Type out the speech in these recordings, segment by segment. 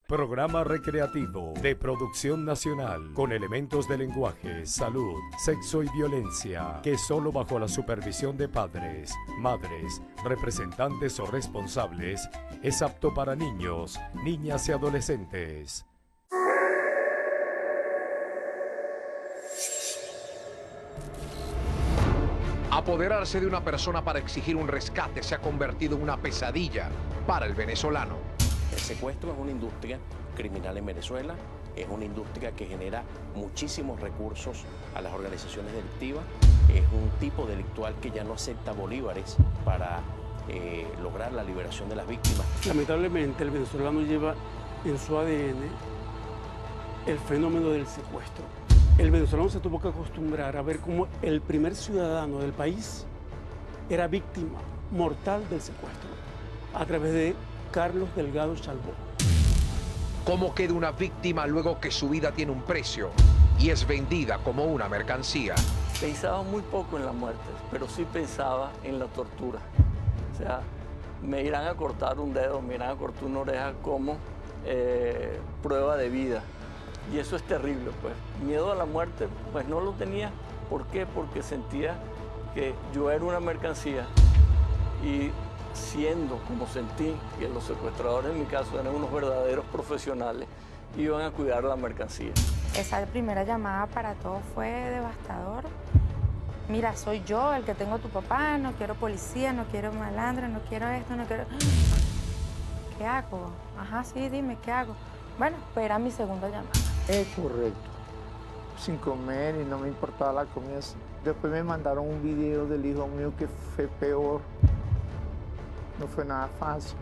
Programa recreativo de producción nacional con elementos de lenguaje, salud, sexo y violencia que solo bajo la supervisión de padres, madres, representantes o responsables es apto para niños, niñas y adolescentes. Apoderarse de una persona para exigir un rescate se ha convertido en una pesadilla para el venezolano. El secuestro es una industria criminal en Venezuela, es una industria que genera muchísimos recursos a las organizaciones delictivas, es un tipo delictual que ya no acepta bolívares para lograr la liberación de las víctimas. Lamentablemente el venezolano lleva en su ADN el fenómeno del secuestro. El venezolano se tuvo que acostumbrar a ver cómo el primer ciudadano del país era víctima mortal del secuestro a través de Carlos Delgado Chalbó. ¿Cómo queda una víctima luego que su vida tiene un precio y es vendida como una mercancía? Pensaba muy poco en la muerte, pero sí pensaba en la tortura. O sea, me irán a cortar un dedo, me irán a cortar una oreja como prueba de vida. Y eso es terrible, pues. Miedo a la muerte, pues no lo tenía. ¿Por qué? Porque sentía que yo era una mercancía y siendo como sentí que los secuestradores en mi caso eran unos verdaderos profesionales, iban a cuidar la mercancía. Esa primera llamada para todos fue devastador. Mira, soy yo el que tengo a tu papá, no quiero policía, no quiero malandro, no quiero esto, no quiero... ¿Qué hago? Ajá, sí, dime, ¿qué hago? Bueno, espera mi segunda llamada. Es correcto. Sin comer y no me importaba la comida. Después me mandaron un video del hijo mío que fue peor. No fue nada fácil.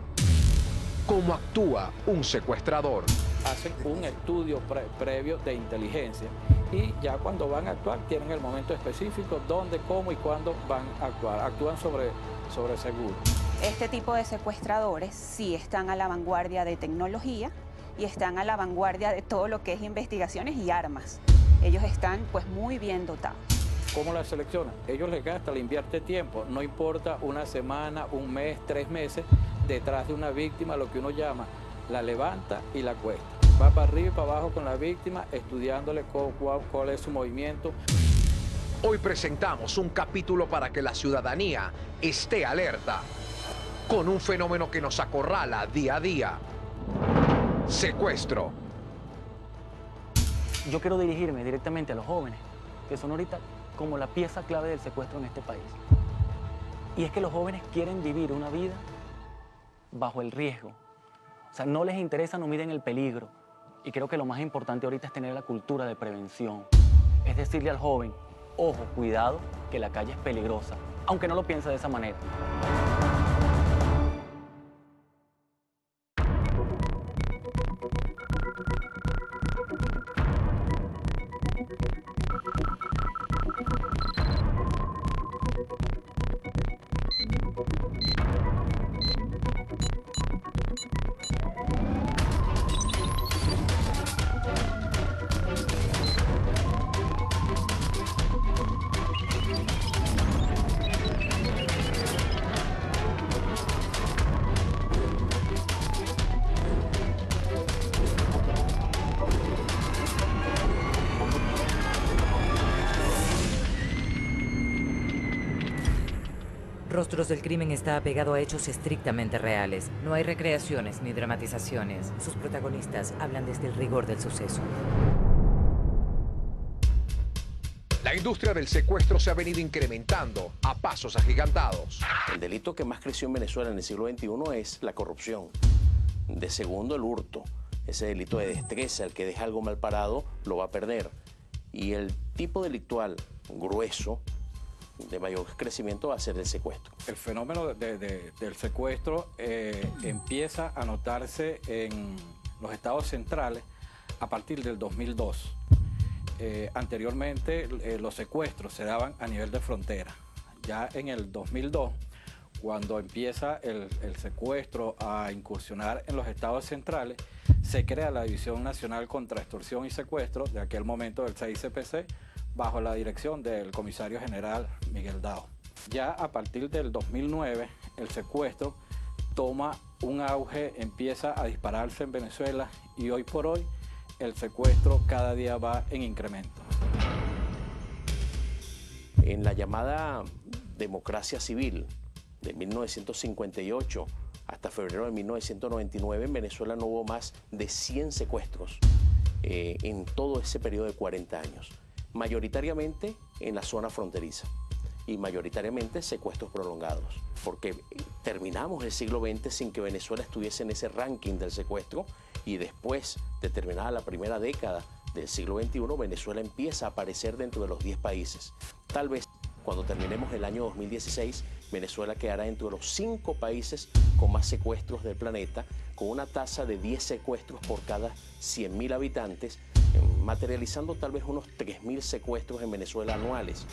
¿Cómo actúa un secuestrador? Hacen un estudio previo de inteligencia y ya cuando van a actuar tienen el momento específico, dónde, cómo y cuándo van a actuar. Actúan sobre seguro. Este tipo de secuestradores sí están a la vanguardia de tecnología y están a la vanguardia de todo lo que es investigaciones y armas. Ellos están pues muy bien dotados. ¿Cómo la seleccionan? Ellos les gastan, le invierte tiempo, no importa una semana, un mes, 3 meses, detrás de una víctima, lo que uno llama, la levanta y la cuesta. Va para arriba y para abajo con la víctima, estudiándole cuál es su movimiento. Hoy presentamos un capítulo para que la ciudadanía esté alerta con un fenómeno que nos acorrala día a día. Secuestro. Yo quiero dirigirme directamente a los jóvenes, que son ahorita como la pieza clave del secuestro en este país. Y es que los jóvenes quieren vivir una vida bajo el riesgo. O sea, no les interesa, no miden el peligro. Y creo que lo más importante ahorita es tener la cultura de prevención. Es decirle al joven, ojo, cuidado, que la calle es peligrosa, aunque no lo piense de esa manera. Rostros del Crimen está apegado a hechos estrictamente reales. No hay recreaciones ni dramatizaciones. Sus protagonistas hablan desde el rigor del suceso. La industria del secuestro se ha venido incrementando a pasos agigantados. El delito que más creció en Venezuela en el siglo XXI es la corrupción. De segundo, el hurto. Ese delito de destreza, el que deja algo mal parado, lo va a perder. Y el tipo delictual grueso, de mayor crecimiento, va a ser el secuestro. El fenómeno del secuestro empieza a notarse en los estados centrales a partir del 2002. Anteriormente los secuestros se daban a nivel de frontera. Ya en el 2002, cuando empieza el secuestro a incursionar en los estados centrales, se crea la División Nacional contra Extorsión y Secuestro, de aquel momento del CICPC, bajo la dirección del comisario general Miguel Dao. Ya a partir del 2009, el secuestro toma un auge empieza a dispararse en Venezuela y hoy por hoy el secuestro cada día va en incremento. En la llamada democracia civil de 1958 hasta febrero de 1999, en Venezuela no hubo más de 100 secuestros en todo ese periodo de 40 años, mayoritariamente en la zona fronteriza y mayoritariamente secuestros prolongados, porque terminamos el siglo XX sin que Venezuela estuviese en ese ranking del secuestro, y después de terminada la primera década del siglo XXI, Venezuela empieza a aparecer dentro de los 10 países. Tal vez cuando terminemos el año 2016, Venezuela quedará dentro de los 5 países con más secuestros del planeta, con una tasa de 10 secuestros por cada 100.000 habitantes, materializando tal vez unos 3.000 secuestros en Venezuela anuales.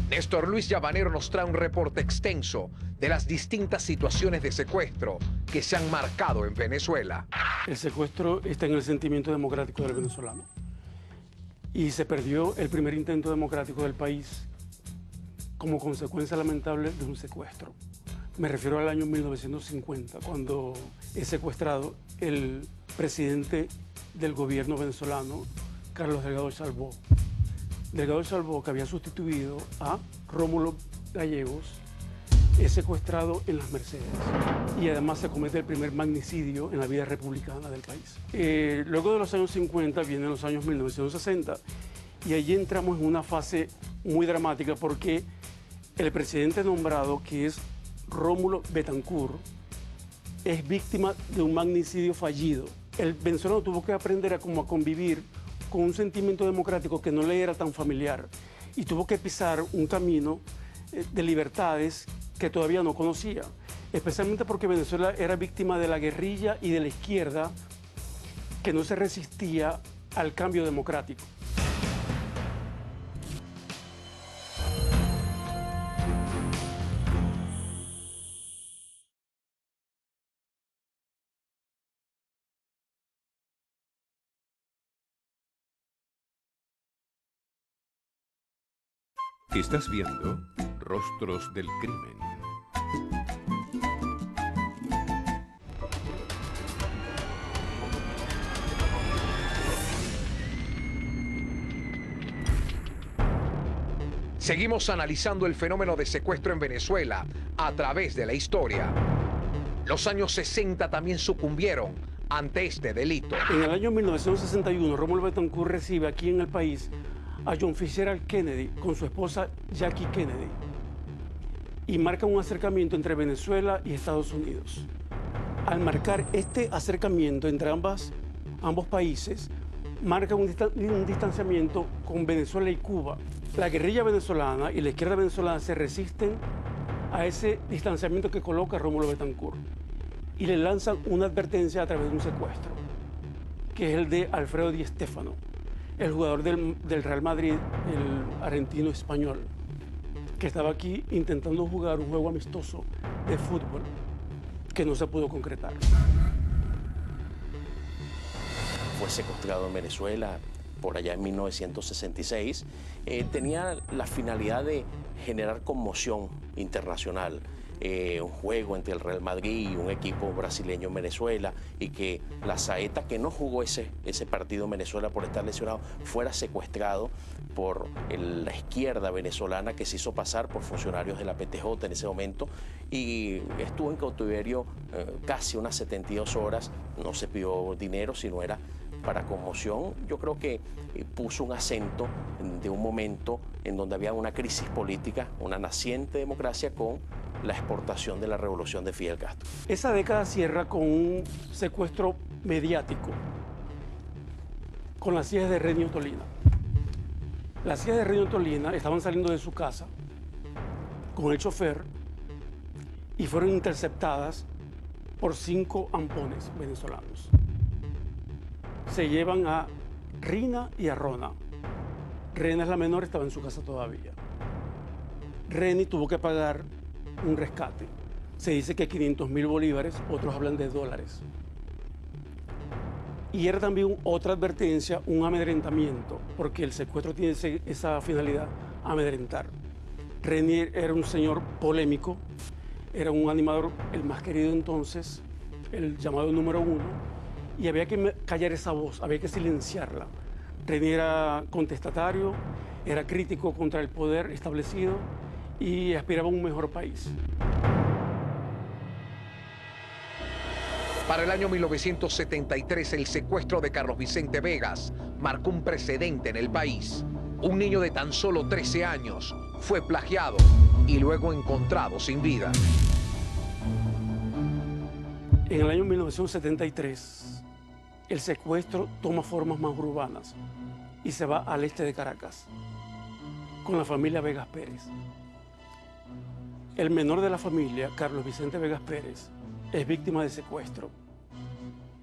Néstor Luis Llavanero nos trae un reporte extenso de las distintas situaciones de secuestro que se han marcado en Venezuela. El secuestro está en el sentimiento democrático del venezolano. Y se perdió el primer intento democrático del país como consecuencia lamentable de un secuestro. Me refiero al año 1950, cuando es secuestrado el presidente del gobierno venezolano, Carlos Delgado Chalbaud. Delgado Chalbaud, que había sustituido a Rómulo Gallegos, es secuestrado en las Mercedes y además se comete el primer magnicidio en la vida republicana del país. Luego de los años 50 vienen los años 1960 y allí entramos en una fase muy dramática porque el presidente nombrado, que es Rómulo Betancourt, es víctima de un magnicidio fallido. El venezolano tuvo que aprender a convivir con un sentimiento democrático que no le era tan familiar y tuvo que pisar un camino de libertades que todavía no conocía, especialmente porque Venezuela era víctima de la guerrilla y de la izquierda que no se resistía al cambio democrático. Estás viendo Rostros del Crimen. Seguimos analizando el fenómeno de secuestro en Venezuela a través de la historia. Los años 60 también sucumbieron ante este delito. En el año 1961, Rómulo Betancourt recibe aquí en el país a John Fitzgerald Kennedy con su esposa Jackie Kennedy y marca un acercamiento entre Venezuela y Estados Unidos. Al marcar este acercamiento entre ambos países, marca un distanciamiento con Venezuela y Cuba. La guerrilla venezolana y la izquierda venezolana se resisten a ese distanciamiento que coloca Rómulo Betancourt y le lanzan una advertencia a través de un secuestro, que es el de Alfredo Di Stéfano, el jugador del Real Madrid, el argentino español, que estaba aquí intentando jugar un juego amistoso de fútbol que no se pudo concretar. Fue secuestrado en Venezuela por allá en 1966. Tenía la finalidad de generar conmoción internacional. Un juego entre el Real Madrid y un equipo brasileño en Venezuela, y que la Saeta, que no jugó ese partido en Venezuela por estar lesionado, fuera secuestrado por la izquierda venezolana, que se hizo pasar por funcionarios de la PTJ en ese momento, y estuvo en cautiverio casi unas 72 horas. No se pidió dinero, sino era para conmoción. Yo creo que puso un acento de un momento en donde había una crisis política, una naciente democracia con la exportación de la revolución de Fidel Castro. Esa década cierra con un secuestro mediático con las hijas de Renio Tolina. Las hijas de Renio Tolina estaban saliendo de su casa con el chofer y fueron interceptadas por 5 ampones venezolanos. Se llevan a Rina y a Rona. Rena es la menor, estaba en su casa todavía. Reni tuvo que pagar un rescate. Se dice que 500.000 bolívares, otros hablan de dólares. Y era también otra advertencia, un amedrentamiento, porque el secuestro tiene esa finalidad, amedrentar. Renier era un señor polémico, era un animador el más querido entonces, el llamado número 1, y había que callar esa voz, había que silenciarla. Renier era contestatario, era crítico contra el poder establecido y aspiraba a un mejor país. Para el año 1973, el secuestro de Carlos Vicente Vegas marcó un precedente en el país. Un niño de tan solo 13 años fue plagiado y luego encontrado sin vida. En el año 1973, el secuestro toma formas más urbanas y se va al este de Caracas, con la familia Vegas Pérez. El menor de la familia, Carlos Vicente Vegas Pérez, es víctima de secuestro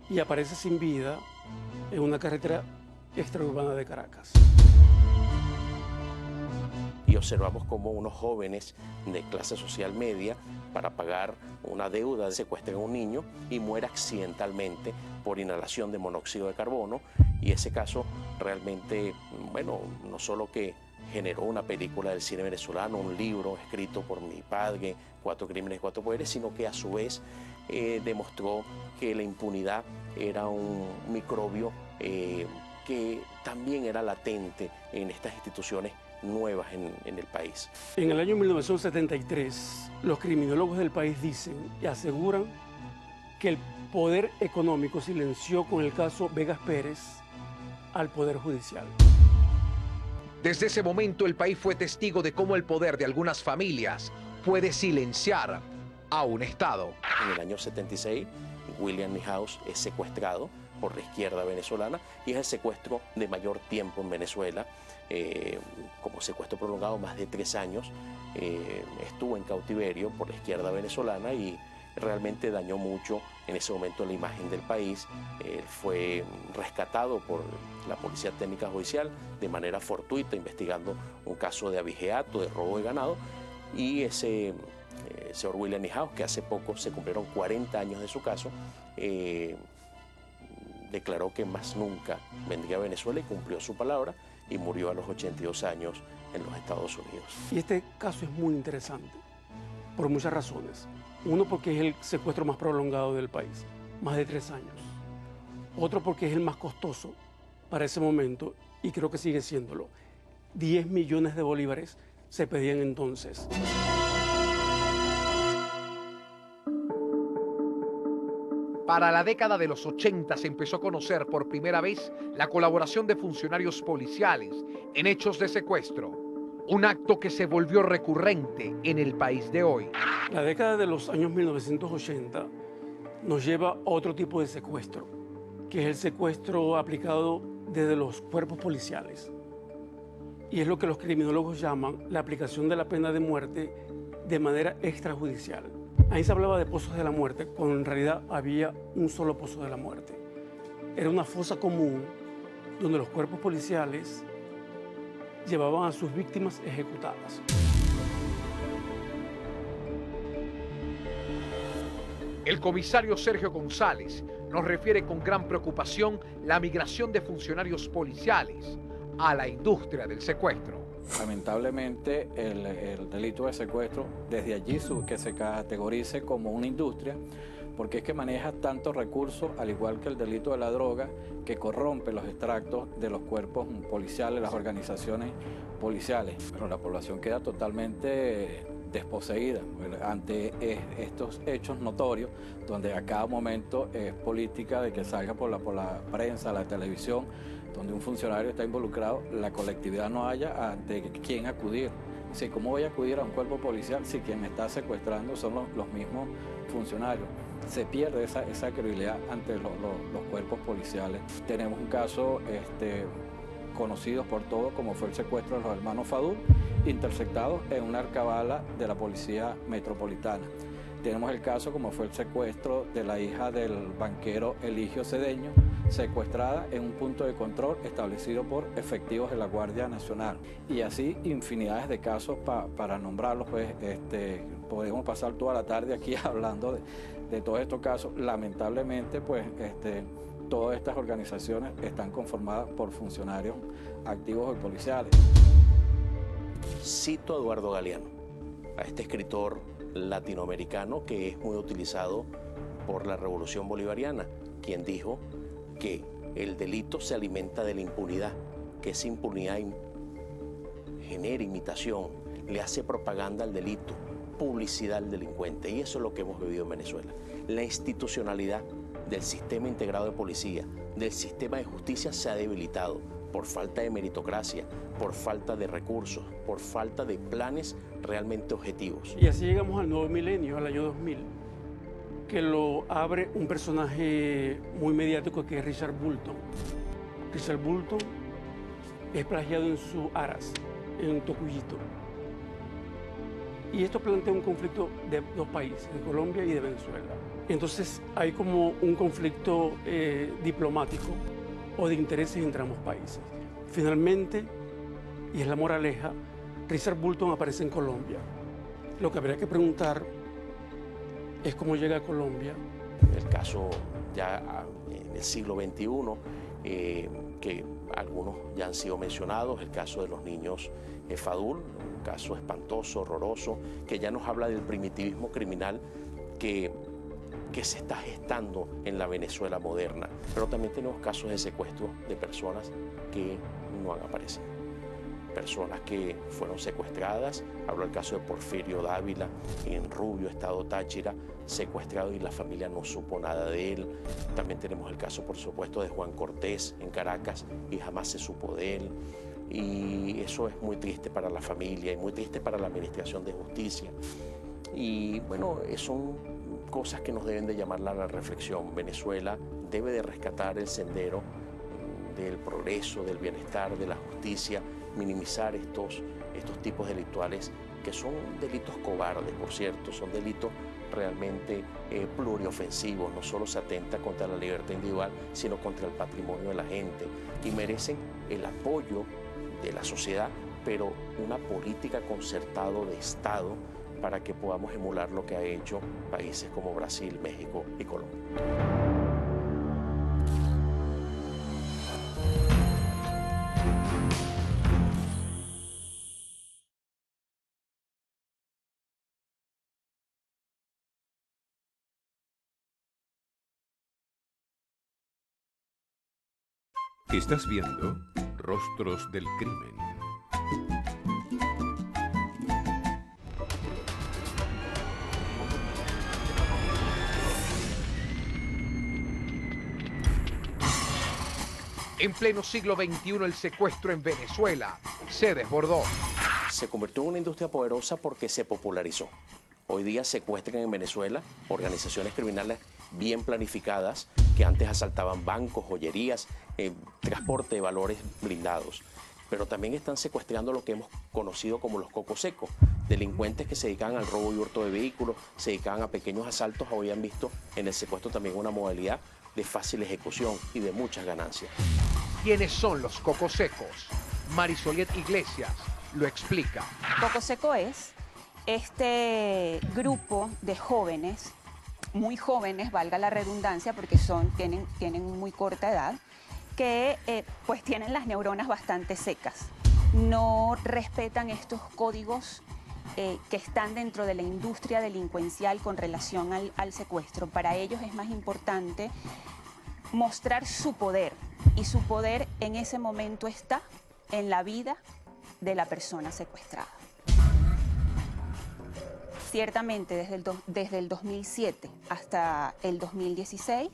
y aparece sin vida en una carretera extraurbana de Caracas. Y observamos cómo unos jóvenes de clase social media, para pagar una deuda, secuestran a un niño y muere accidentalmente por inhalación de monóxido de carbono. Y ese caso realmente, bueno, no solo que generó una película del cine venezolano, un libro escrito por mi padre, 4 crímenes, 4 poderes, sino que a su vez demostró que la impunidad era un microbio que también era latente en estas instituciones nuevas en el país. En el año 1973, los criminólogos del país dicen y aseguran que el poder económico silenció con el caso Vegas Pérez al Poder Judicial. Desde ese momento el país fue testigo de cómo el poder de algunas familias puede silenciar a un Estado. En el año 76, William Niehaus es secuestrado por la izquierda venezolana y es el secuestro de mayor tiempo en Venezuela. Como secuestro prolongado, más de 3 años, estuvo en cautiverio por la izquierda venezolana y realmente dañó mucho en ese momento la imagen del país. Fue rescatado por la Policía Técnica Judicial de manera fortuita, investigando un caso de abigeato, de robo de ganado, y ese señor William Niehaus, que hace poco se cumplieron 40 años de su caso, declaró que más nunca vendría a Venezuela y cumplió su palabra y murió a los 82 años en los Estados Unidos. Y este caso es muy interesante por muchas razones. Uno, porque es el secuestro más prolongado del país, más de 3 años. Otro, porque es el más costoso para ese momento y creo que sigue siéndolo. 10 millones de bolívares se pedían entonces. Para la década de los 80 se empezó a conocer por primera vez la colaboración de funcionarios policiales en hechos de secuestro, un acto que se volvió recurrente en el país de hoy. La década de los años 1980 nos lleva a otro tipo de secuestro, que es el secuestro aplicado desde los cuerpos policiales. Y es lo que los criminólogos llaman la aplicación de la pena de muerte de manera extrajudicial. Ahí se hablaba de pozos de la muerte, cuando en realidad había un solo pozo de la muerte. Era una fosa común donde los cuerpos policiales llevaban a sus víctimas ejecutadas. El comisario Sergio González nos refiere con gran preocupación la migración de funcionarios policiales a la industria del secuestro. Lamentablemente el delito de secuestro, desde allí que se categorice como una industria, porque es que maneja tantos recursos, al igual que el delito de la droga, que corrompe los extractos de los cuerpos policiales, las organizaciones policiales. Pero la población queda totalmente desposeída ante estos hechos notorios, donde a cada momento es política de que salga por la prensa, la televisión, donde un funcionario está involucrado, la colectividad no haya ante quién acudir. Sí, ¿cómo voy a acudir a un cuerpo policial si quien me está secuestrando son los mismos funcionarios? Se pierde esa credibilidad ante los cuerpos policiales. Tenemos un caso conocido por todos, como fue el secuestro de los hermanos Fadul, interceptados en una arcabala de la Policía Metropolitana. Tenemos el caso como fue el secuestro de la hija del banquero Eligio Cedeño, secuestrada en un punto de control establecido por efectivos de la Guardia Nacional. Y así infinidades de casos para nombrarlos, pues podemos pasar toda la tarde aquí hablando de todos estos casos. Lamentablemente, pues todas estas organizaciones están conformadas por funcionarios activos y policiales. Cito a Eduardo Galeano. a este escritor latinoamericano que es muy utilizado por la Revolución Bolivariana, quien dijo que el delito se alimenta de la impunidad, que esa impunidad genera imitación, le hace propaganda al delito, publicidad al delincuente, y eso es lo que hemos vivido en Venezuela. La institucionalidad del sistema integrado de policía, del sistema de justicia se ha debilitado por falta de meritocracia, por falta de recursos, por falta de planes realmente objetivos. Y así llegamos al nuevo milenio, al año 2000, que lo abre un personaje muy mediático que es Richard Burton. Richard Burton es plagiado en su Aras, en Tocuyito. Y esto plantea un conflicto de dos países, de Colombia y de Venezuela. Entonces hay como un conflicto diplomático o de intereses entre ambos países. Finalmente, y es la moraleja, Richard Burton aparece en Colombia. Lo que habría que preguntar es cómo llega a Colombia. El caso ya en el siglo XXI, que algunos ya han sido mencionados, el caso de los niños FADUL, un caso espantoso, horroroso, que ya nos habla del primitivismo criminal que se está gestando en la Venezuela moderna. Pero también tenemos casos de secuestro de personas que no han aparecido. Personas que fueron secuestradas, hablo del caso de Porfirio Dávila en Rubio, estado Táchira, secuestrado y la familia no supo nada de él. También tenemos el caso, por supuesto, de Juan Cortés en Caracas y jamás se supo de él. Y eso es muy triste para la familia y muy triste para la Administración de Justicia. Y bueno, son cosas que nos deben de llamar a la reflexión. Venezuela debe de rescatar el sendero del progreso, del bienestar, de la justicia, minimizar estos tipos delictuales que son delitos cobardes, por cierto, son delitos realmente pluriofensivos, no solo se atenta contra la libertad individual, sino contra el patrimonio de la gente y merecen el apoyo de la sociedad, pero una política concertada de Estado para que podamos emular lo que ha hecho países como Brasil, México y Colombia. Estás viendo Rostros del Crimen. En pleno siglo XXI, el secuestro en Venezuela se desbordó. Se convirtió en una industria poderosa porque se popularizó. Hoy día secuestran en Venezuela organizaciones criminales bien planificadas que antes asaltaban bancos, joyerías, transporte de valores blindados. Pero también están secuestrando lo que hemos conocido como los cocos secos, delincuentes que se dedican al robo y hurto de vehículos, se dedican a pequeños asaltos. Hoy han visto en el secuestro también una modalidad de fácil ejecución y de muchas ganancias. ¿Quiénes son los cocos secos? Marisoliet Iglesias lo explica. Coco Seco es este grupo de jóvenes, muy jóvenes, valga la redundancia, porque tienen muy corta edad, que pues tienen las neuronas bastante secas. No respetan estos códigos que están dentro de la industria delincuencial con relación al secuestro. Para ellos es más importante mostrar su poder, y su poder en ese momento está en la vida de la persona secuestrada. Ciertamente desde el 2007 hasta el 2016,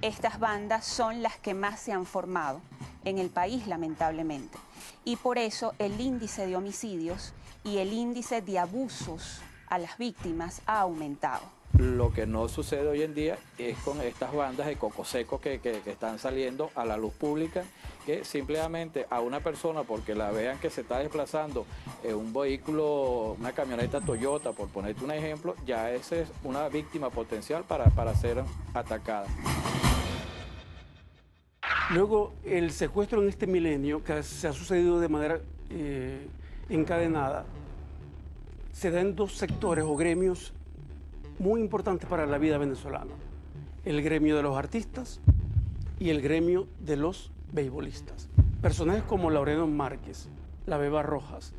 estas bandas son las que más se han formado en el país, lamentablemente. Y por eso el índice de homicidios y el índice de abusos a las víctimas ha aumentado. Lo que no sucede hoy en día es con estas bandas de coco seco que están saliendo a la luz pública, que simplemente a una persona, porque la vean que se está desplazando en un vehículo, una camioneta Toyota, por ponerte un ejemplo, ya esa es una víctima potencial para ser atacada. Luego, el secuestro en este milenio, que se ha sucedido de manera encadenada, se da en dos sectores o gremios muy importantes para la vida venezolana: el gremio de los artistas y el gremio de los beisbolistas. Personajes como Laureano Márquez, La Beba Rojas,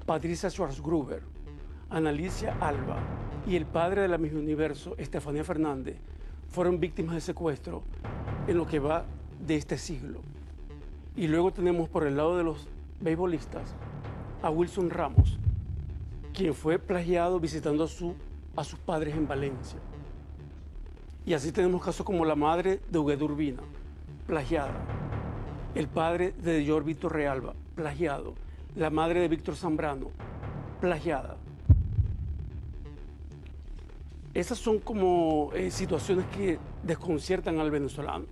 Patricia Schwartzgruber, Analicia Alba y el padre de la Miss Universo, Estefanía Fernández, fueron víctimas de secuestro en lo que va de este siglo. Y luego tenemos por el lado de los beisbolistas a Wilson Ramos, quien fue plagiado visitando a sus padres en Valencia. Y así tenemos casos como la madre de Huguet Urbina, plagiada, el padre de George Víctor Realba, plagiado, la madre de Víctor Zambrano, plagiada. Esas son como situaciones que desconciertan al venezolano.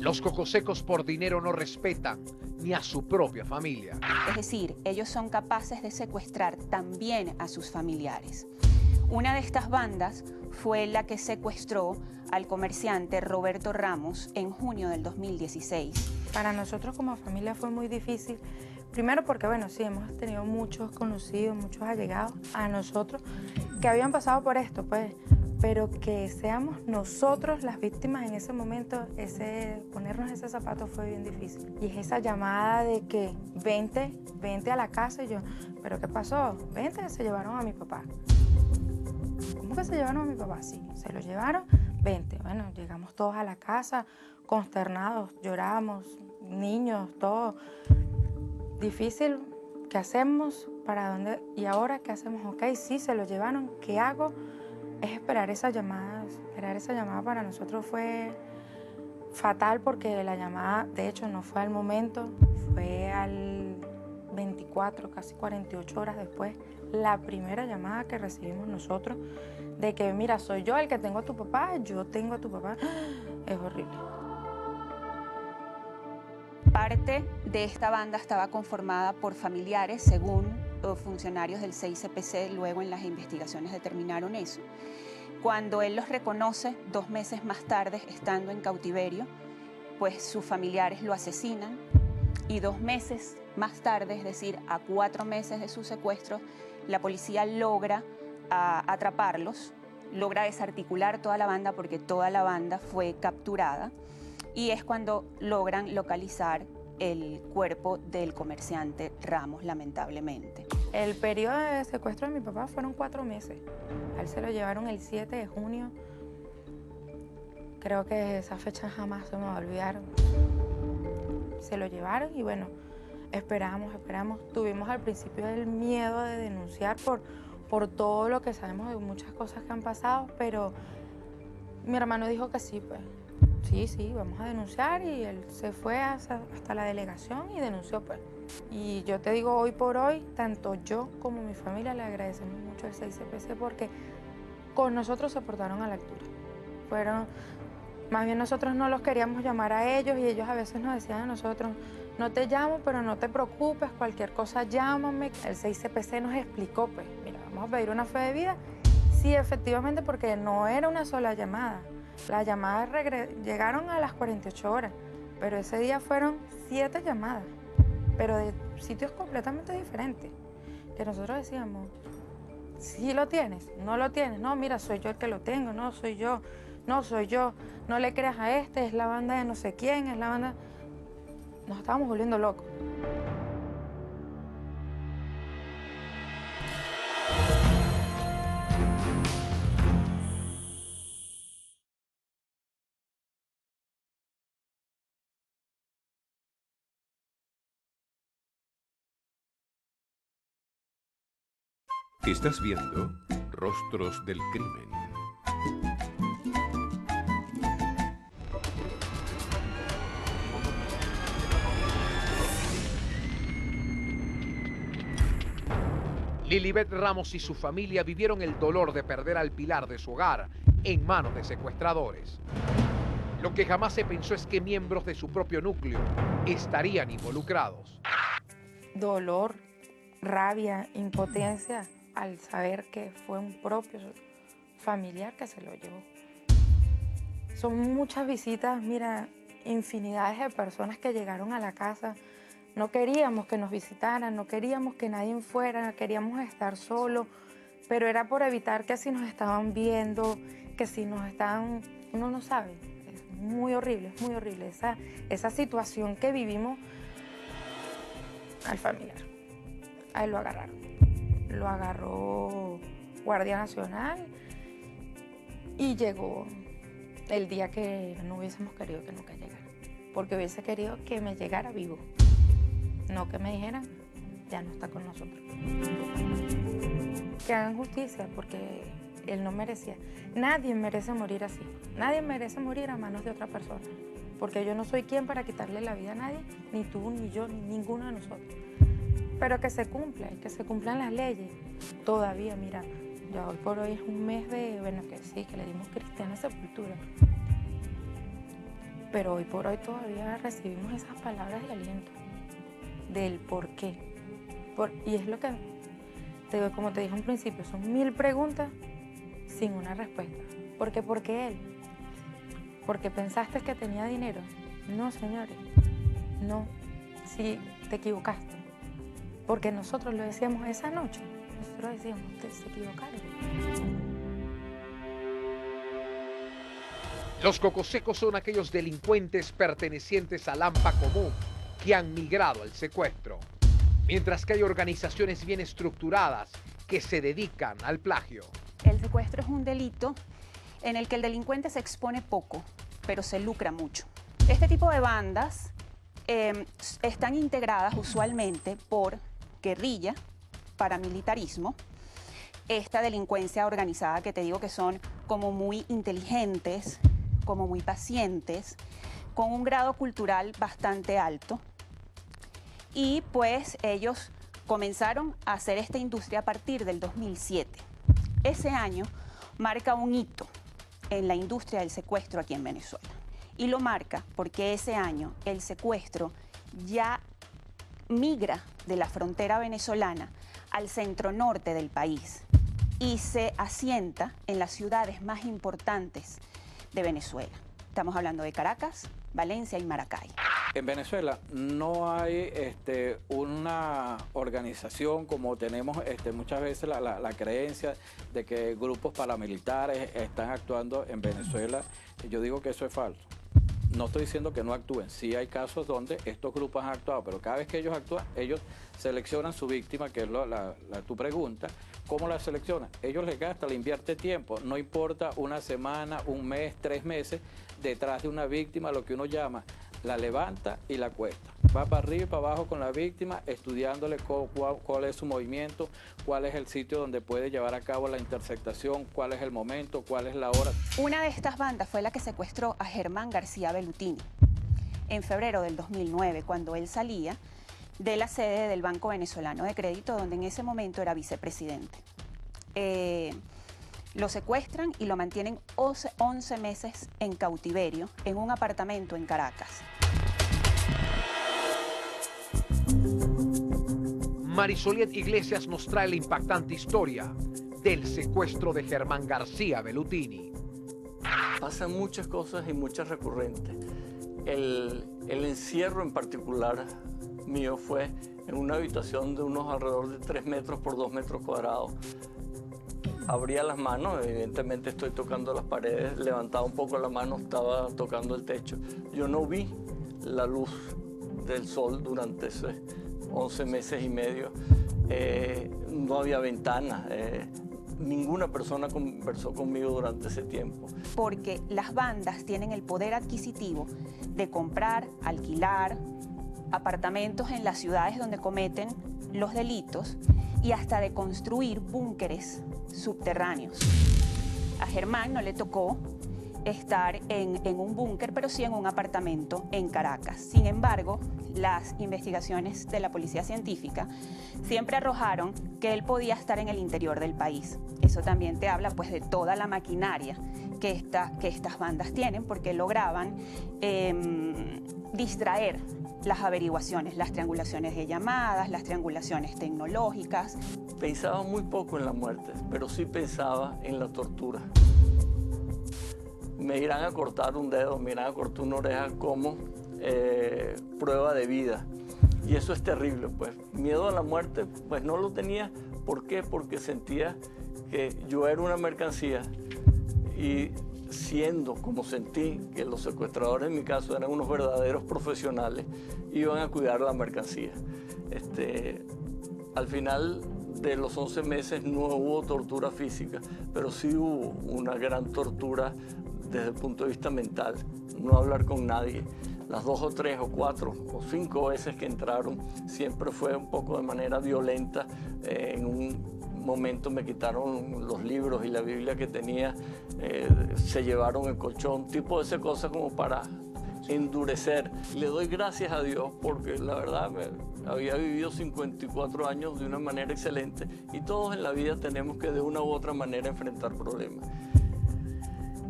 Los cocosecos por dinero no respetan ni a su propia familia. Es decir, ellos son capaces de secuestrar también a sus familiares. Una de estas bandas fue la que secuestró al comerciante Roberto Ramos en junio del 2016. Para nosotros como familia fue muy difícil. Primero porque, bueno, sí, hemos tenido muchos conocidos, muchos allegados a nosotros que habían pasado por esto, pues, pero que seamos nosotros las víctimas en ese momento, ponernos ese zapato fue bien difícil. Y es esa llamada de que vente a la casa y yo, ¿pero qué pasó? Vente, se llevaron a mi papá. ¿Cómo que se llevaron a mi papá? Sí, se lo llevaron, vente. Bueno, llegamos todos a la casa, consternados, lloramos, niños, todo. Difícil, ¿qué hacemos? ¿Para dónde? ¿Y ahora qué hacemos? Ok, sí, se lo llevaron, ¿qué hago? Es esperar esa llamada. Esperar esa llamada para nosotros fue fatal porque la llamada, de hecho, no fue al momento, fue al 24, casi 48 horas después, la primera llamada que recibimos nosotros de que, mira, soy yo el que tengo a tu papá, yo tengo a tu papá. Es horrible. Parte de esta banda estaba conformada por familiares, según funcionarios del CICPC, luego en las investigaciones determinaron eso. Cuando él los reconoce 2 meses más tarde, estando en cautiverio, pues sus familiares lo asesinan y 2 meses más tarde, es decir, a 4 meses de su secuestro, la policía logra atraparlos, logra desarticular toda la banda porque toda la banda fue capturada y es cuando logran localizar el cuerpo del comerciante Ramos, lamentablemente. El periodo de secuestro de mi papá fueron 4 meses. A él se lo llevaron el 7 de junio. Creo que esa fecha jamás se me va a olvidar. Se lo llevaron y bueno, esperamos. Tuvimos al principio el miedo de denunciar por todo lo que sabemos de muchas cosas que han pasado, pero mi hermano dijo que sí, pues. Sí, vamos a denunciar y él se fue hasta la delegación y denunció, pues. Y yo te digo, hoy por hoy, tanto yo como mi familia le agradecemos mucho al CICPC porque con nosotros se portaron a la altura. Más bien nosotros no los queríamos llamar a ellos y ellos a veces nos decían a nosotros, no te llamo, pero no te preocupes, cualquier cosa llámame. El CICPC nos explicó, pues, mira, vamos a pedir una fe de vida. Sí, efectivamente, porque no era una sola llamada. Las llamadas llegaron a las 48 horas, pero ese día fueron 7 llamadas, pero de sitios completamente diferentes. Que nosotros decíamos, ¿sí lo tienes? ¿No lo tienes? No, mira, soy yo el que lo tengo, no, soy yo. No, soy yo. No le creas a este, es la banda de no sé quién, es la banda... Nos estábamos volviendo locos. Estás viendo Rostros del Crimen. Lilibet Ramos y su familia vivieron el dolor de perder al pilar de su hogar en manos de secuestradores. Lo que jamás se pensó es que miembros de su propio núcleo estarían involucrados. Dolor, rabia, impotencia al saber que fue un propio familiar que se lo llevó. Son muchas visitas, mira, infinidades de personas que llegaron a la casa. No queríamos que nos visitaran, no queríamos que nadie fuera, queríamos estar solos, pero era por evitar que si nos estaban viendo, que si nos estaban... Uno no sabe, es muy horrible esa situación que vivimos al familiar. A él lo agarraron. lo agarró Guardia Nacional y llegó el día que no hubiésemos querido que nunca llegara, porque hubiese querido que me llegara vivo, no que me dijeran, ya no está con nosotros. Que hagan justicia, porque él no merecía. Nadie merece morir así. Nadie merece morir a manos de otra persona, porque yo no soy quien para quitarle la vida a nadie, ni tú, ni yo, ni ninguno de nosotros. Pero que se cumplan las leyes. Todavía, mira, ya hoy por hoy es un mes de, bueno, que sí, que le dimos cristiana sepultura. Pero hoy por hoy todavía recibimos esas palabras de aliento, del por qué. Y es lo que, como te dije al principio, son 1000 preguntas sin una respuesta. ¿Por qué? Porque él. ¿Porque pensaste que tenía dinero? No, señores, no. Sí, te equivocaste. Porque nosotros lo decíamos esa noche. Nosotros decíamos, ustedes se equivocaron. Los cocosecos son aquellos delincuentes pertenecientes al AMPA común que han migrado al secuestro, mientras que hay organizaciones bien estructuradas que se dedican al plagio. El secuestro es un delito en el que el delincuente se expone poco, pero se lucra mucho. Este tipo de bandas están integradas usualmente por guerrilla, paramilitarismo, esta delincuencia organizada que te digo que son como muy inteligentes, como muy pacientes, con un grado cultural bastante alto. Y pues ellos comenzaron a hacer esta industria a partir del 2007. Ese año marca un hito en la industria del secuestro aquí en Venezuela. Y lo marca porque ese año el secuestro ya migra de la frontera venezolana al centro norte del país y se asienta en las ciudades más importantes de Venezuela. Estamos hablando de Caracas, Valencia y Maracay. En Venezuela no hay una organización como tenemos muchas veces la creencia de que grupos paramilitares están actuando en Venezuela. Yo digo que eso es falso. No estoy diciendo que no actúen, sí hay casos donde estos grupos han actuado, pero cada vez que ellos actúan, ellos seleccionan su víctima, que es tu pregunta. ¿Cómo la seleccionan? Ellos le gastan, le invierte tiempo, no importa una semana, un mes, 3 meses, detrás de una víctima, lo que uno llama, la levanta y la cuesta. Va para arriba y para abajo con la víctima, estudiándole cuál es su movimiento, cuál es el sitio donde puede llevar a cabo la interceptación, cuál es el momento, cuál es la hora. Una de estas bandas fue la que secuestró a Germán García Bellutini en febrero del 2009, cuando él salía de la sede del Banco Venezolano de Crédito, donde en ese momento era vicepresidente. Lo secuestran y lo mantienen 11 meses en cautiverio en un apartamento en Caracas. Marisoliet Iglesias nos trae la impactante historia del secuestro de Germán García Bellutini. Pasan muchas cosas y muchas recurrentes. El encierro en particular mío fue en una habitación de unos alrededor de 3 metros por 2 metros cuadrados. Abría las manos, evidentemente estoy tocando las paredes, levantaba un poco la mano, estaba tocando el techo. Yo no vi la luz del sol durante esos 11 meses y medio. No había ventanas, ninguna persona conversó conmigo durante ese tiempo. Porque las bandas tienen el poder adquisitivo de comprar, alquilar apartamentos en las ciudades donde cometen los delitos y hasta de construir búnkeres subterráneos. A Germán no le tocó estar en un búnker, pero sí en un apartamento en Caracas. Sin embargo, las investigaciones de la policía científica siempre arrojaron que él podía estar en el interior del país. Eso también te habla pues de toda la maquinaria que estas bandas tienen, porque lograban distraer las averiguaciones, las triangulaciones de llamadas, las triangulaciones tecnológicas. Pensaba muy poco en la muerte, pero sí pensaba en la tortura. Me irán a cortar un dedo, me irán a cortar una oreja como prueba de vida. Y eso es terrible, pues. Miedo a la muerte, pues no lo tenía. ¿Por qué? Porque sentía que yo era una mercancía y siendo como sentí que los secuestradores en mi caso eran unos verdaderos profesionales, iban a cuidar la mercancía. Al final de los 11 meses no hubo tortura física, pero sí hubo una gran tortura desde el punto de vista mental. No hablar con nadie. Las 2 o 3 o 4 o 5 veces que entraron siempre fue un poco de manera violenta. En un momento me quitaron los libros y la Biblia que tenía, se llevaron el colchón, tipo de esa cosa como para endurecer. Le doy gracias a Dios porque la verdad había vivido 54 años de una manera excelente y todos en la vida tenemos que de una u otra manera enfrentar problemas.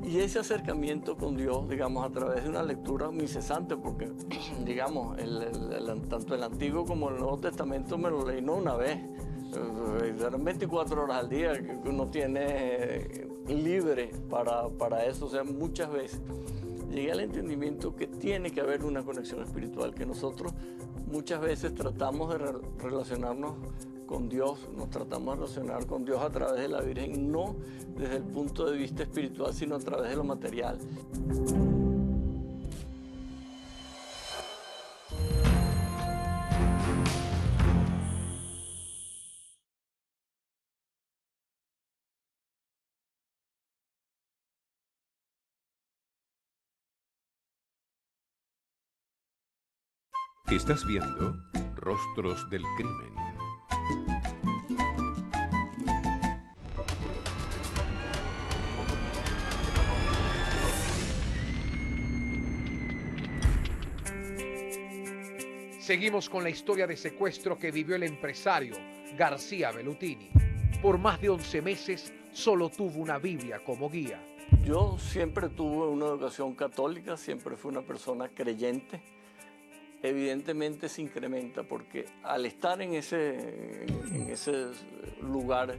Y ese acercamiento con Dios, digamos, a través de una lectura incesante, porque, digamos, tanto el Antiguo como el Nuevo Testamento me lo leí no una vez, eran 24 horas al día que uno tiene libre para eso, o sea, muchas veces. Llegué al entendimiento que tiene que haber una conexión espiritual, que nosotros muchas veces tratamos de relacionarnos con Dios, nos tratamos de relacionar con Dios a través de la Virgen, no desde el punto de vista espiritual, sino a través de lo material. Estás viendo Rostros del Crimen. Seguimos con la historia de secuestro que vivió el empresario García Bellutini. Por más de 11 meses solo tuvo una Biblia como guía. Yo siempre tuve una educación católica, siempre fui una persona creyente. Evidentemente se incrementa porque al estar en ese lugar,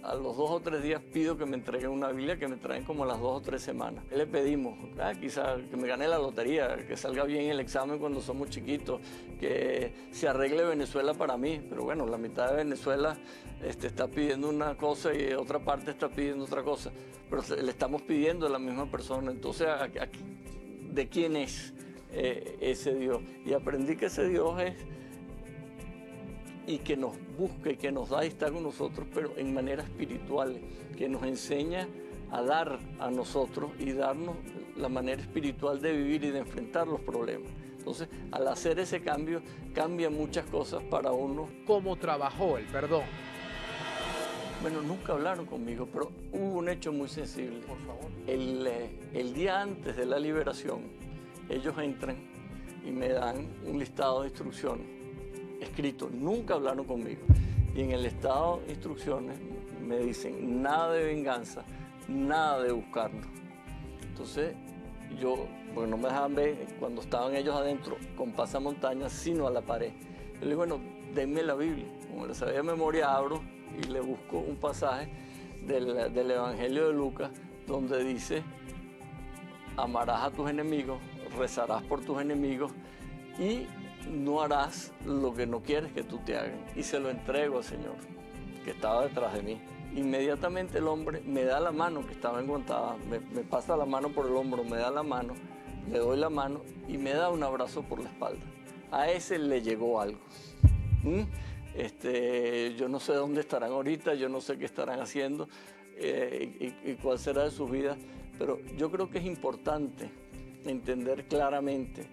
a los 2 o 3 días pido que me entreguen una Biblia que me traen como a las 2 o 3 semanas. Le pedimos, quizá que me gane la lotería, que salga bien el examen cuando somos chiquitos, que se arregle Venezuela para mí. Pero bueno, la mitad de Venezuela está pidiendo una cosa y otra parte está pidiendo otra cosa. Pero le estamos pidiendo a la misma persona. Entonces, ¿de quién es ese Dios? Y aprendí que ese Dios es y que nos busca y que nos da y está con nosotros, pero en manera espiritual, que nos enseña a dar a nosotros y darnos la manera espiritual de vivir y de enfrentar los problemas. Entonces, al hacer ese cambio, cambian muchas cosas para uno. ¿Cómo trabajó el perdón? Bueno, nunca hablaron conmigo, pero hubo un hecho muy sensible. Por favor. El día antes de la liberación, ellos entran y me dan un listado de instrucciones escrito, nunca hablaron conmigo. Y en el estado de instrucciones me dicen nada de venganza, nada de buscarnos. Entonces yo, porque no me dejaban ver cuando estaban ellos adentro con pasamontañas, sino a la pared. Yo le digo, bueno, denme la Biblia. Como les sabía de memoria, abro y le busco un pasaje del Evangelio de Lucas donde dice, amarás a tus enemigos, rezarás por tus enemigos y no harás lo que no quieres que tú te hagan. Y se lo entrego al Señor, que estaba detrás de mí. Inmediatamente el hombre me da la mano, que estaba enguantada, me pasa la mano por el hombro, me da la mano, le doy la mano y me da un abrazo por la espalda. A ese le llegó algo. Yo no sé dónde estarán ahorita, yo no sé qué estarán haciendo y cuál será de sus vidas, pero yo creo que es importante entender claramente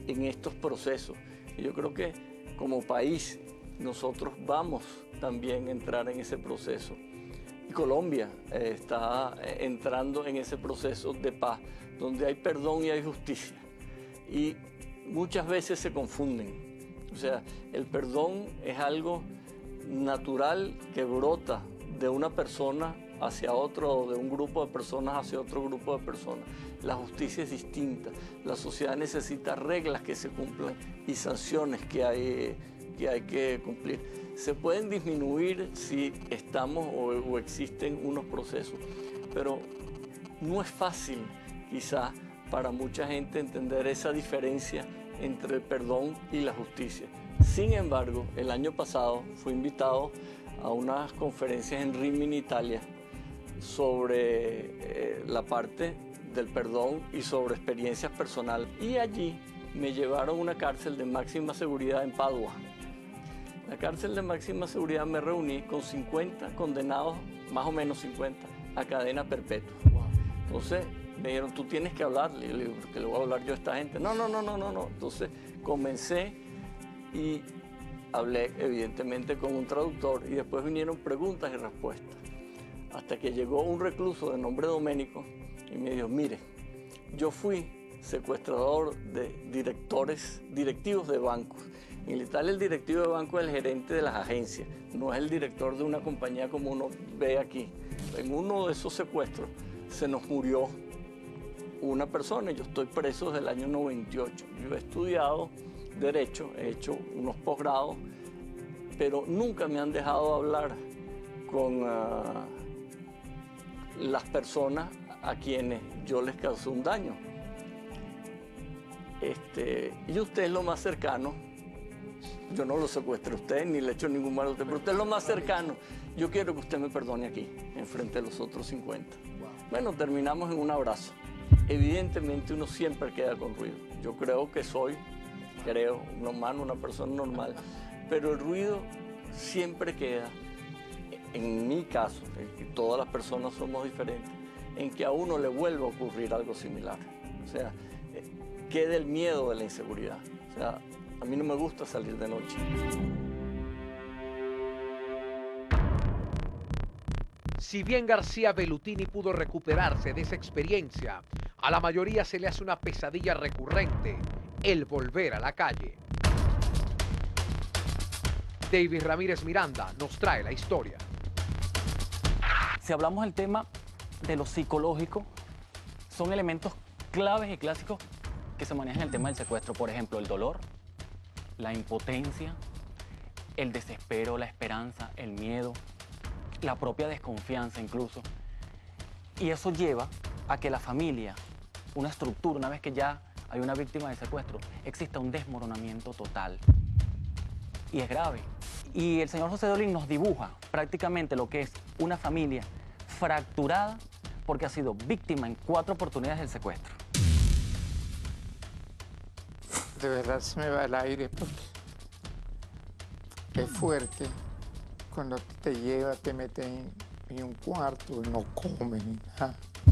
en estos procesos. Y yo creo que como país nosotros vamos también a entrar en ese proceso. Y Colombia está entrando en ese proceso de paz, donde hay perdón y hay justicia. Y muchas veces se confunden. O sea, el perdón es algo natural que brota de una persona hacia otro o de un grupo de personas hacia otro grupo de personas. La justicia es distinta. La sociedad necesita reglas que se cumplan y sanciones que hay que cumplir. Se pueden disminuir si estamos o existen unos procesos, pero no es fácil quizás para mucha gente entender esa diferencia entre el perdón y la justicia. Sin embargo, el año pasado fui invitado a unas conferencias en Rimini, Italia, sobre la parte del perdón y sobre experiencias personales. Y allí me llevaron a una cárcel de máxima seguridad en Padua. En la cárcel de máxima seguridad me reuní con 50 condenados, más o menos 50, a cadena perpetua. Entonces me dijeron, tú tienes que hablarle. Y yo le digo, ¿por qué le voy a hablar yo a esta gente? No. Entonces comencé y hablé evidentemente con un traductor y después vinieron preguntas y respuestas. Hasta que llegó un recluso de nombre Doménico y me dijo, mire, yo fui secuestrador de directivos de bancos. En Italia el directivo de banco es el gerente de las agencias, no es el director de una compañía como uno ve aquí. En uno de esos secuestros se nos murió una persona y yo estoy preso desde el año 98. Yo he estudiado Derecho, he hecho unos posgrados, pero nunca me han dejado hablar con las personas a quienes yo les causé un daño. Y usted es lo más cercano. Yo no lo secuestré a usted ni le he hecho ningún mal a usted, pero usted es lo más cercano. Yo quiero que usted me perdone aquí, enfrente de los otros 50. Bueno, terminamos en un abrazo. Evidentemente uno siempre queda con ruido. Yo creo que soy, un humano, una persona normal, pero el ruido siempre queda, en mi caso, y todas las personas somos diferentes, en que a uno le vuelva a ocurrir algo similar. O sea, queda el miedo de la inseguridad. O sea, a mí no me gusta salir de noche. Si bien García Bellutini pudo recuperarse de esa experiencia, a la mayoría se le hace una pesadilla recurrente, el volver a la calle. David Ramírez Miranda nos trae la historia. Si hablamos del tema de lo psicológico, son elementos claves y clásicos que se manejan en el tema del secuestro. Por ejemplo, el dolor, la impotencia, el desespero, la esperanza, el miedo, la propia desconfianza incluso. Y eso lleva a que la familia, una estructura, una vez que ya hay una víctima de secuestro, exista un desmoronamiento total. Y es grave. Y el señor José de Olin nos dibuja prácticamente lo que es una familia fracturada porque ha sido víctima en 4 oportunidades del secuestro. De verdad se me va el aire porque es fuerte. Cuando te lleva, te meten en un cuarto, no comen.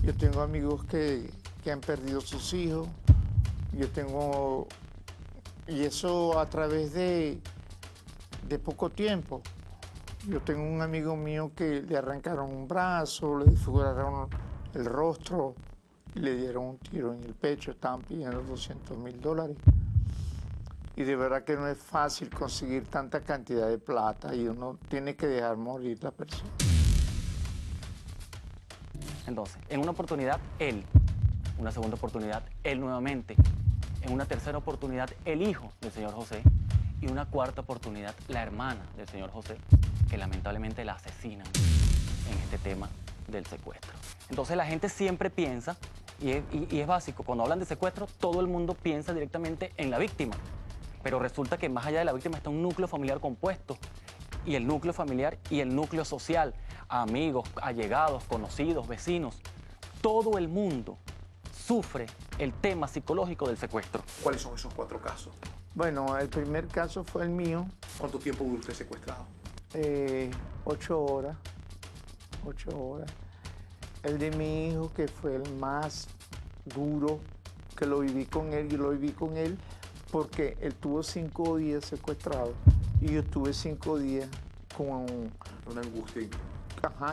Yo tengo amigos que han perdido sus hijos. Y eso a través de poco tiempo. Yo tengo un amigo mío que le arrancaron un brazo, le desfiguraron el rostro y le dieron un tiro en el pecho. Estaban pidiendo $200.000. Y de verdad que no es fácil conseguir tanta cantidad de plata y uno tiene que dejar morir la persona. Entonces, en una oportunidad, él. Una segunda oportunidad, él nuevamente. En una tercera oportunidad, el hijo del señor José. Y una cuarta oportunidad, la hermana del señor José, que lamentablemente la asesinan en este tema del secuestro. Entonces la gente siempre piensa, y es básico, cuando hablan de secuestro, todo el mundo piensa directamente en la víctima. Pero resulta que más allá de la víctima está un núcleo familiar compuesto. Y el núcleo familiar y el núcleo social, amigos, allegados, conocidos, vecinos, todo el mundo sufre el tema psicológico del secuestro. ¿Cuáles son esos 4 casos? Bueno, el primer caso fue el mío. ¿Cuánto tiempo duró usted secuestrado? 8 horas. 8 horas. El de mi hijo, que fue el más duro, que lo viví con él, yo lo viví con él porque él tuvo 5 días secuestrado y yo tuve 5 días con una angustia.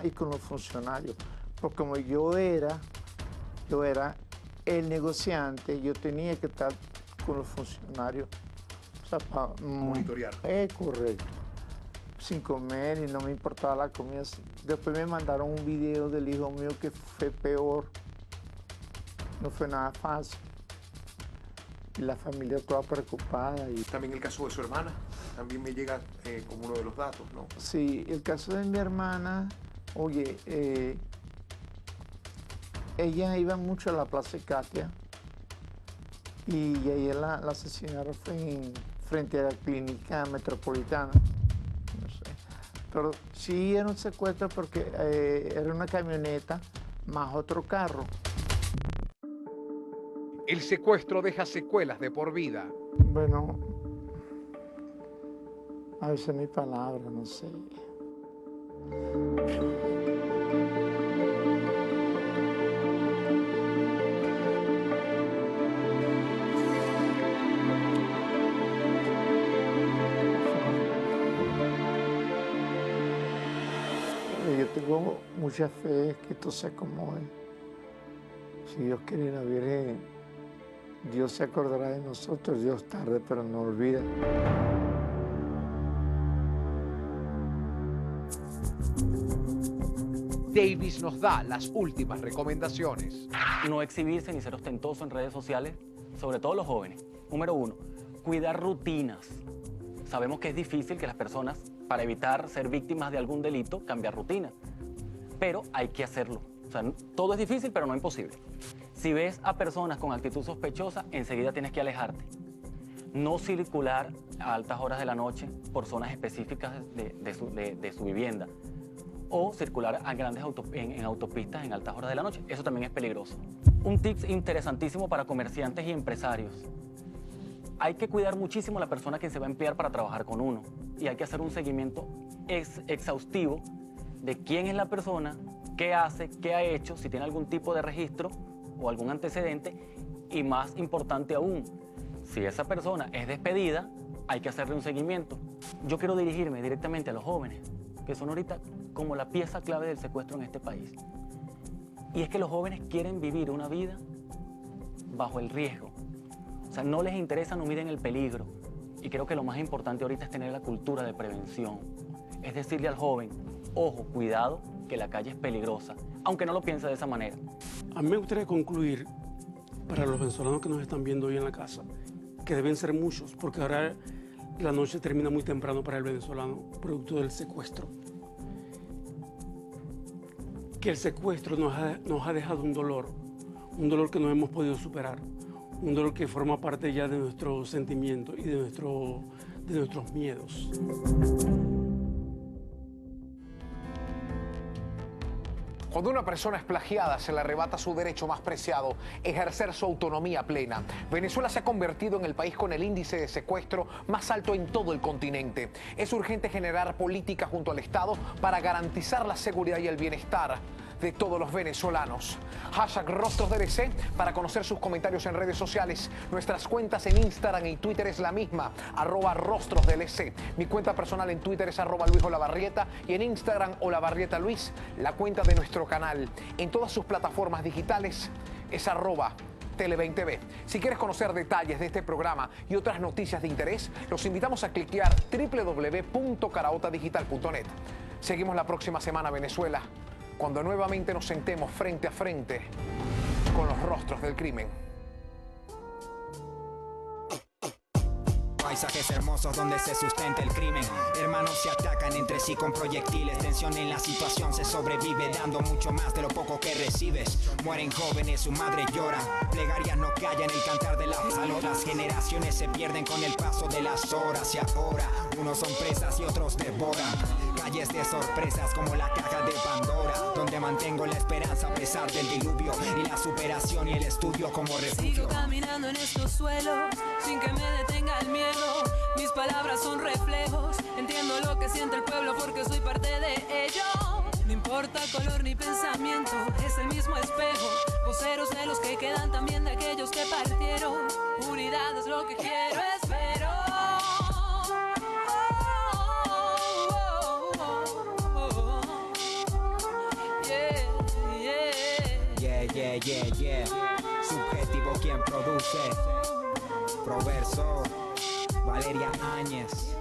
Y con los funcionarios. Porque como yo era el negociante, yo tenía que estar con los funcionarios. O sea, para monitorear. Correcto. Sin comer y no me importaba la comida. Después me mandaron un video del hijo mío que fue peor. No fue nada fácil. Y la familia toda preocupada. Y también el caso de su hermana, también me llega como uno de los datos, ¿no? Sí, el caso de mi hermana, oye, ella iba mucho a la Plaza Katia y ayer la asesinaron frente a la clínica metropolitana. No sé. Pero sí era un secuestro porque era una camioneta más otro carro. El secuestro deja secuelas de por vida. Bueno, A veces mi palabra, no sé. Yo tengo mucha fe que esto sea como es. Si Dios quiere, la Virgen, Dios se acordará de nosotros. Dios tarde, pero no olvida. Davis nos da las últimas recomendaciones. No exhibirse ni ser ostentoso en redes sociales, sobre todo los jóvenes. Número 1, cuidar rutinas. Sabemos que es difícil que las personas, para evitar ser víctimas de algún delito, cambiar rutinas. Pero hay que hacerlo. O sea, todo es difícil, pero no imposible. Si ves a personas con actitud sospechosa, enseguida tienes que alejarte. No circular a altas horas de la noche por zonas específicas de su vivienda. O circular a en autopistas en altas horas de la noche. Eso también es peligroso. Un tip interesantísimo para comerciantes y empresarios. Hay que cuidar muchísimo a la persona que se va a emplear para trabajar con uno. Y hay que hacer un seguimiento exhaustivo de quién es la persona, qué hace, qué ha hecho, si tiene algún tipo de registro o algún antecedente. Y más importante aún, si esa persona es despedida, hay que hacerle un seguimiento. Yo quiero dirigirme directamente a los jóvenes, que son ahorita como la pieza clave del secuestro en este país. Y es que los jóvenes quieren vivir una vida bajo el riesgo. O sea, no les interesa, no miden el peligro. Y creo que lo más importante ahorita es tener la cultura de prevención. Es decirle al joven, ojo, cuidado, que la calle es peligrosa, aunque no lo piense de esa manera. A mí me gustaría concluir, para los venezolanos que nos están viendo hoy en la casa, que deben ser muchos, porque ahora la noche termina muy temprano para el venezolano, producto del secuestro. Que el secuestro nos ha dejado un dolor que no hemos podido superar, un dolor que forma parte ya de nuestros sentimientos y de nuestros miedos. Cuando una persona es plagiada, se le arrebata su derecho más preciado, ejercer su autonomía plena. Venezuela se ha convertido en el país con el índice de secuestro más alto en todo el continente. Es urgente generar políticas junto al Estado para garantizar la seguridad y el bienestar de todos los venezolanos. Hashtag RostrosDLC para conocer sus comentarios en redes sociales. Nuestras cuentas en Instagram y Twitter es la misma, @RostrosDLC. Mi cuenta personal en Twitter es @LuisOlavarrieta y en Instagram OlavarrietaLuis, la cuenta de nuestro canal. En todas sus plataformas digitales es @Tele20B. Si quieres conocer detalles de este programa y otras noticias de interés, los invitamos a cliquear www.caraotadigital.net. Seguimos la próxima semana, Venezuela, cuando nuevamente nos sentemos frente a frente con los rostros del crimen. Paisajes hermosos donde se sustenta el crimen. Hermanos se atacan entre sí con proyectiles. Tensión en la situación, se sobrevive dando mucho más de lo poco que recibes. Mueren jóvenes, su madre llora. Plegarias no callan el cantar de la salud. Las generaciones se pierden con el paso de las horas. Y ahora, unos son presas y otros devoran. Calles de sorpresas como la caja de Pandora, donde mantengo la esperanza a pesar del diluvio. Y la superación y el estudio como refugio. Sigo caminando en estos suelos sin que me detenga el miedo. Mis palabras son reflejos, entiendo lo que siente el pueblo porque soy parte de ello. No importa color ni pensamiento, es el mismo espejo. Voceros de los que quedan, también de aquellos que partieron. Unidad es lo que quiero, espero. Yeah. Subjetivo quien produce. Proverso, Valeria Áñez.